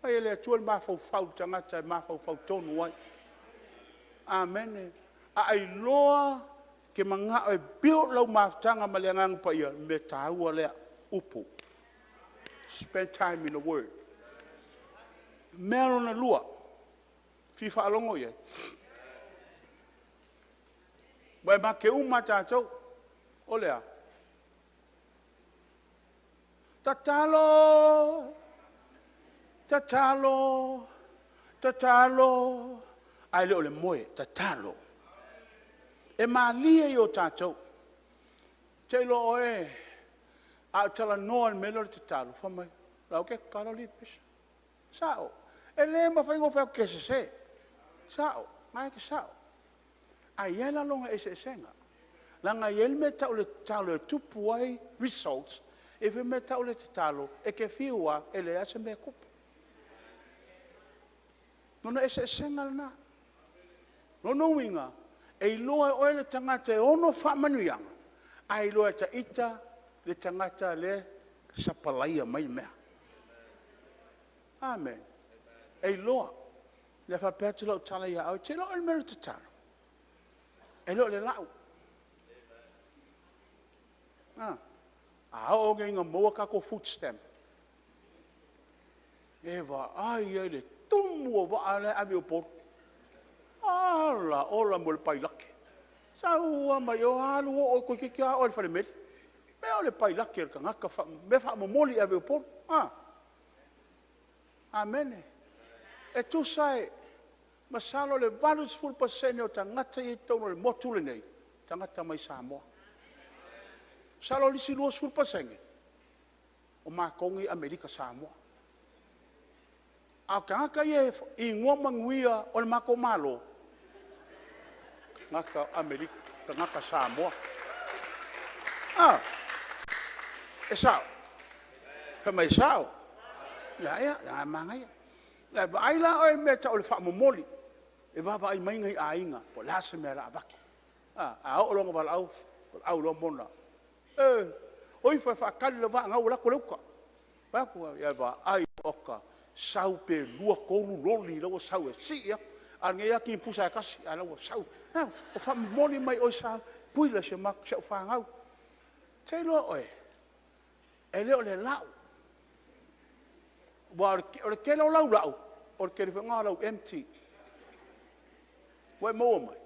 Ai le tuol ma fau tangata ma fau tonu wai. Amen. Ai loa ke manga e build lo ma tanga malengang pa ia me tau le upu. Spend time in the word. Melo na lua. Fifa alongo ye. Wai ma ke uma tātou. Olea. Tatalo. Ai le ole moe, tatalo. E ma lia yo tātou. Te lo oe. A tala noa melo le tatalo. Whamai. Lau ke karo li pisa. Sao. E le ma whaingo whao kese se. Sao. Mai ke sao. A iela longa e se senga. Langa iel me tau le talo e tupu ai results. E we me tau le talo e ke whiua e le ase me kupu. Nono e se senga lana. Nono winga. E loa oe le tangata e ono whamanuianga. Ai loa ta ita le tangata le sapalaia mai mea. Amen. E loa. Le fa pe tlo tala ia au telo al mer tala. E lo le lau. O ngenga mo ka ko food stamp. Eva ai le tumu va ale avio por. Ala ola mo le pai lake. Saua mai o alu o ko ke kia o le fale meli. Me o le pai lake ka ngaka fa me fa mo moli avio por. Amen. E tu sai masalo le valus full percent o tangata i tono le motule nei. Tangata mai Samoa. Salo li silu full percent. O makongi Amerika Samoa. A kanga ye i ngoma nguia o le mako malo. Ngaka Amerika, ngaka Samoa. E sao. Ka mai sao. Ya manga. La vai la o me ta o le fa momoli. E va vai mai ngai ainga po la se me la vaki. O longa val au lo mona. Oi fa kali le va ngau la ko luka. Va ko ya va ai oka. Sau pe lua kolu loli lo sau e si ya. Ange ya ki pusa kasi ala o sau. O fa momoli mai o sa puila se mak sa fa ngau. Te lo oe. E le o le lau. Wa o ke lo lau o ke le nga lau empty wa mo mai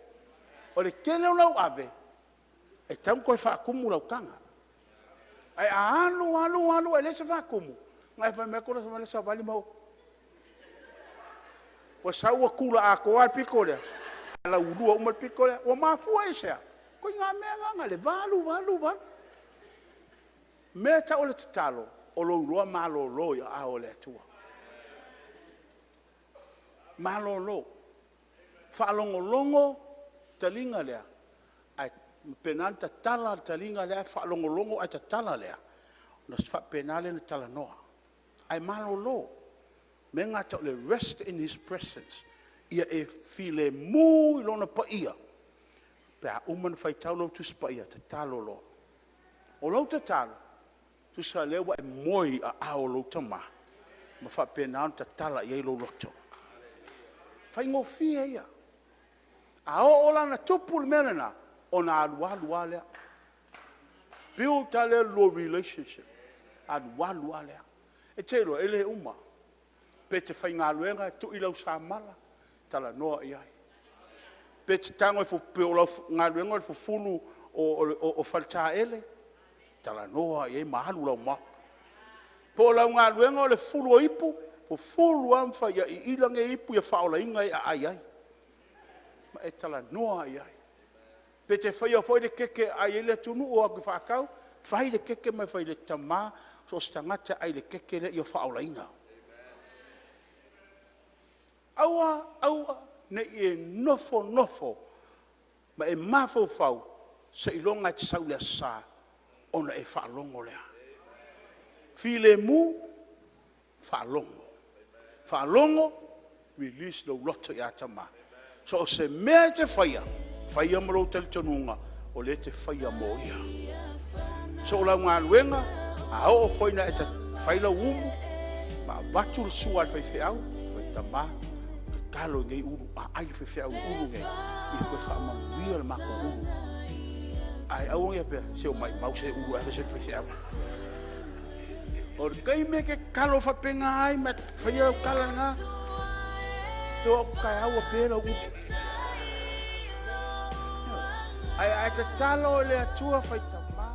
o le ke lo lau ave e tau ko fa kumu lau kanga ai alu e le se fa kumu ngai fa me ko le sa vali mo wa sa wa kula a ko al picole la ulu o mal picole o ma fu e se ko nga me nga le valu me ta o le talo o lo roa malo lo ya a o le tua. Malo lo. Fa longo talinga lea. Ai penanta tala talinga lea fa longo ai tala lea. Nos fa penale na tala noa. Ai malo lo. Menga ta le rest in his presence. Ia e file mu lona pa ia. Pa uman fai taulo tu spa ia talo lo. O lo talo. Tu sa lewa e moi a ao lo tama. Ma fa penanta tala ia lo loto. Fai ngofia ia. A o la na tupul menena o na alualua lea. Build a low relationship. Alualua lea. E telo ele uma. Pe te fai ngā luenga tu ilau sa mala. Tala noa iai. Pe te tango e fu pe o ngā luenga e fu fulu o falta ele. Tala noa iai mahalu lau ma. Po lau ngā luenga o le fulu o ipu. O fulu amfa ia I ilange ipu ia faola inga ia ai. Ma e tala noa ai. Pe te whaia foi de keke ai ele tunu o aku whakau, whai de keke mai whai de tama, so stangata ai le keke le ia faola inga. Aua, ne e nofo, ma e mafo fau, sa ilonga te saule sa, ona e whaalongo lea. File mu, whaalongo. Whaalongo, release lo loto ia tama. So se mea te whaia maro tali tanunga, o le te whaia mo ia. So la ngā luenga, a o whaina e te whaila umu, ma watu le sua le whaiwheau, whai tama, ke kalo ngei uru, a ai whaiwheau uru ngei, I koe whaamamuia le mako uru. Ai au ngea pia, seo mai mau se uru a se whaiwheau. O le kai me ke kalo whapenga ai, ma whaia kala ngā, Tō kai aua pēra upu. Ai te talo le atua whai tamā.